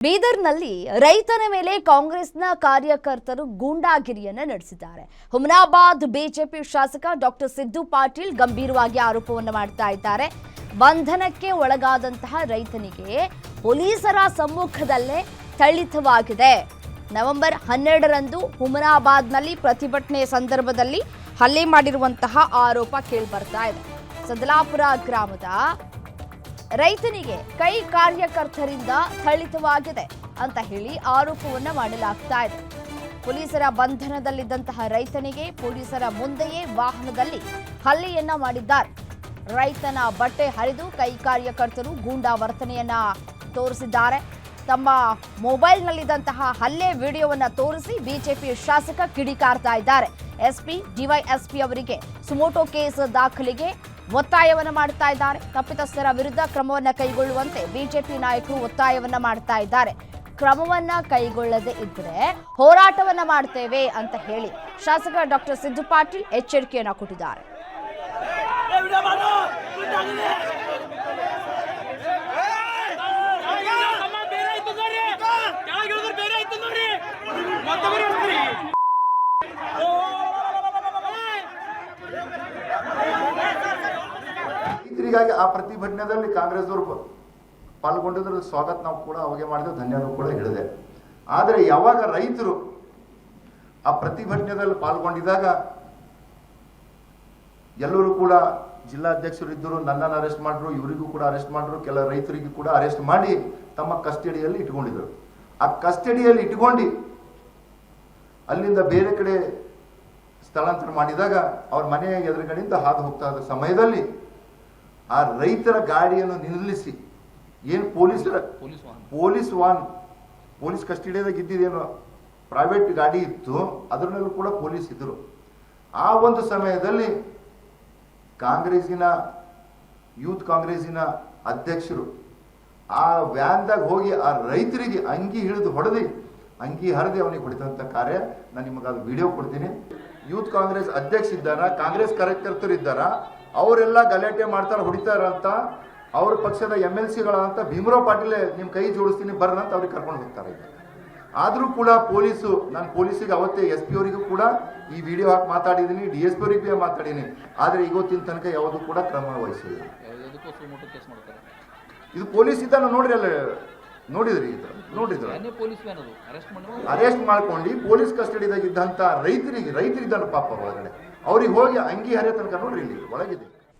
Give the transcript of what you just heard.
ಬೀದರ್ನಲ್ಲಿ ರೈತನ ಮೇಲೆ ಕಾಂಗ್ರೆಸ್ನ ಕಾರ್ಯಕರ್ತರು ಗೂಂಡಾಗಿರಿಯನ್ನು ನಡೆಸಿದ್ದಾರೆ. ಹುಮನಾಬಾದ್ ಬಿಜೆಪಿ ಶಾಸಕ ಡಾಕ್ಟರ್ ಸಿದ್ದು ಪಾಟೀಲ್ ಗಂಭೀರವಾಗಿ ಆರೋಪವನ್ನು ಮಾಡ್ತಾ ಇದ್ದಾರೆ. ಬಂಧನಕ್ಕೆ ಒಳಗಾದಂತಹ ರೈತನಿಗೆ ಪೊಲೀಸರ ಸಮ್ಮುಖದಲ್ಲೇ ಥಳಿತವಾಗಿದೆ. ನವೆಂಬರ್ 12ರಂದು ಹುಮನಾಬಾದ್ನಲ್ಲಿ ಪ್ರತಿಭಟನೆ ಸಂದರ್ಭದಲ್ಲಿ ಹಲ್ಲೆ ಮಾಡಿರುವಂತಹ ಆರೋಪ ಕೇಳಿಬರ್ತಾ ಇದೆ. ಸದಲಾಪುರ ಗ್ರಾಮದ ರೈತನಿಗೆ ಕೈ ಕಾರ್ಯಕರ್ತರಿಂದ ಥಳಿತವಾಗಿದೆ ಅಂತ ಹೇಳಿ ಆರೋಪವನ್ನ ಮಾಡಲಾಗ್ತಾ ಇದೆ. ಪೊಲೀಸರ ಬಂಧನದಲ್ಲಿದ್ದಂತಹ ರೈತನಿಗೆ ಪೊಲೀಸರ ಮುಂದೆಯೇ ವಾಹನದಲ್ಲಿ ಹಲ್ಲೆಯನ್ನ ಮಾಡಿದ್ದಾರೆ. ರೈತನ ಬಟ್ಟೆ ಹರಿದು ಕೈ ಕಾರ್ಯಕರ್ತರು ಗೂಂಡಾ ವರ್ತನೆಯನ್ನ ತೋರಿಸಿದ್ದಾರೆ. ತಮ್ಮ ಮೊಬೈಲ್ನಲ್ಲಿದ್ದಂತಹ ಹಲ್ಲೆ ವಿಡಿಯೋವನ್ನ ತೋರಿಸಿ ಬಿಜೆಪಿ ಶಾಸಕ ಕಿಡಿಕಾರ್ತಾ ಇದ್ದಾರೆ. ಎಸ್ಪಿ ಡಿವೈಎಸ್ಪಿ ಅವರಿಗೆ ಸುಮೋಟೋ ಕೇಸ್ ದಾಖಲಿಗೆ ಒತ್ತಾಯವನ್ನ ಮಾಡ್ತಾ ಇದ್ದಾರೆ. ತಪ್ಪಿತಸ್ಥರ ವಿರುದ್ಧ ಕ್ರಮವನ್ನ ಕೈಗೊಳ್ಳುವಂತೆ ಬಿಜೆಪಿ ನಾಯಕರು ಒತ್ತಾಯವನ್ನ ಮಾಡ್ತಾ ಇದ್ದಾರೆ. ಕ್ರಮವನ್ನ ಕೈಗೊಳ್ಳದೆ ಇದ್ರೆ ಹೋರಾಟವನ್ನ ಮಾಡ್ತೇವೆ ಅಂತ ಹೇಳಿ ಶಾಸಕ ಡಾಕ್ಟರ್ ಸಿದ್ದು ಪಾಟೀಲ್ ಎಚ್ಚರಿಕೆಯನ್ನ ಕೊಟ್ಟಿದ್ದಾರೆ. ರೈತರಿಗಾಗಿ ಆ ಪ್ರತಿಭಟನೆಯಲ್ಲಿ ಕಾಂಗ್ರೆಸ್ದವರು ಪಾಲ್ಗೊಂಡಿದ್ರ ಸ್ವಾಗತ ನಾವು ಕೂಡ ಅವಾಗೆ ಮಾಡಿದ್ವಿ, ಧನ್ಯವಾದ ಕೂಡ ಹೇಳಿದೆ. ಆದರೆ ಯಾವಾಗ ರೈತರು ಆ ಪ್ರತಿಭಟನೆಯಲ್ಲಿ ಪಾಲ್ಗೊಂಡಿದ್ದಾಗ ಎಲ್ಲರೂ ಕೂಡ ಜಿಲ್ಲಾಧ್ಯಕ್ಷರು ಇದ್ದರು, ನನ್ನನ್ನು ಅರೆಸ್ಟ್ ಮಾಡಿದ್ರು, ಇವರಿಗೂ ಕೂಡ ಅರೆಸ್ಟ್ ಮಾಡಿದ್ರು, ಕೆಲ ರೈತರಿಗೂ ಕೂಡ ಅರೆಸ್ಟ್ ಮಾಡಿ ತಮ್ಮ ಕಸ್ಟಡಿಯಲ್ಲಿ ಇಟ್ಕೊಂಡಿದ್ರು. ಆ ಕಸ್ಟಡಿಯಲ್ಲಿ ಇಟ್ಕೊಂಡು ಅಲ್ಲಿಂದ ಬೇರೆ ಕಡೆ ಸ್ಥಳಾಂತರ ಮಾಡಿದಾಗ ಅವ್ರ ಮನೆಯ ಎದುರುಗಡೆಯಿಂದ ಹಾದು ಹೋಗ್ತಾ ಇದ್ದ ಸಮಯದಲ್ಲಿ ಆ ರೈತರ ಗಾಡಿಯನ್ನು ನಿಲ್ಲಿಸಿ, ಏನು ಪೊಲೀಸ್ ಕಸ್ಟಡಿಯಾದಾಗ ಇದ್ದಿದ್ದೇನೋ ಪ್ರೈವೇಟ್ ಗಾಡಿ ಇತ್ತು, ಅದರಲ್ಲೂ ಕೂಡ ಪೊಲೀಸ್ ಇದ್ರು. ಆ ಒಂದು ಸಮಯದಲ್ಲಿ ಯೂತ್ ಕಾಂಗ್ರೆಸ್ಸಿನ ಅಧ್ಯಕ್ಷರು ಆ ವ್ಯಾನ್ದಾಗ ಹೋಗಿ ಆ ರೈತರಿಗೆ ಅಂಗಿ ಹಿಡಿದು ಹೊಡೆದು ಅಂಗಿ ಹರಿದು ಅವನಿಗೆ ಹೊಡೆದಂಥ ಕಾರ್ಯ ನಾನು ನಿಮಗೆ ಅದು ವಿಡಿಯೋ ಕೊಡ್ತೀನಿ. ಯೂತ್ ಕಾಂಗ್ರೆಸ್ ಅಧ್ಯಕ್ಷ ಇದ್ದಾರ, ಕಾಂಗ್ರೆಸ್ ಕಾರ್ಯಕರ್ತರು ಇದ್ದಾರ, ಅವರೆಲ್ಲ ಗಲಾಟೆ ಮಾಡ್ತಾರೆ, ಹೊಡಿತಾರ ಅಂತ ಅವ್ರ ಪಕ್ಷದ MLCಗಳಂತ ಭೀಮರಾವ್ ಪಾಟೀಲ್ ನಿಮ್ಮ ಕೈ ಜೋಡಿಸ್ತೀನಿ ಬರ್ರಂತ ಅವ್ರಿಗೆ ಕರ್ಕೊಂಡು ಹೋಗ್ತಾರೆ. ಆದರೂ ಕೂಡ ನಾನು ಪೊಲೀಸಿಗೆ ಅವತ್ತೇ SP ಅವರಿಗೂ ಕೂಡ ಈ ವಿಡಿಯೋ ಹಾಕಿ ಮಾತಾಡಿದ್ದೀನಿ, DSP ಅವರಿಗೆ ಮಾತಾಡೀನಿ. ಆದರೆ ಇವತ್ತಿನ ತನಕ ಯಾವುದೂ ಕೂಡ ಕ್ರಮ ವಹಿಸಿಲ್ಲ. ಇದು ಪೊಲೀಸ್ ಇದ್ದಾನ ನೋಡ್ರಿ, ಅಲ್ಲ ನೋಡಿದ್ರಿ ಅರೆಸ್ಟ್ ಮಾಡ್ಕೊಂಡು ಪೊಲೀಸ್ ಕಸ್ಟಡಿದಾಗ ಇದ್ದಂತ ರೈತರಿದ್ದಾರ ಪಾಪ ಒಳಗಡೆ, ಅವ್ರಿಗೆ ಹೋಗಿ ಅಂಗಿ ಹರಿಯ ತನಕ ನೋಡ್ರಿ ಇಲ್ಲಿ ಒಳಗಿದೆ.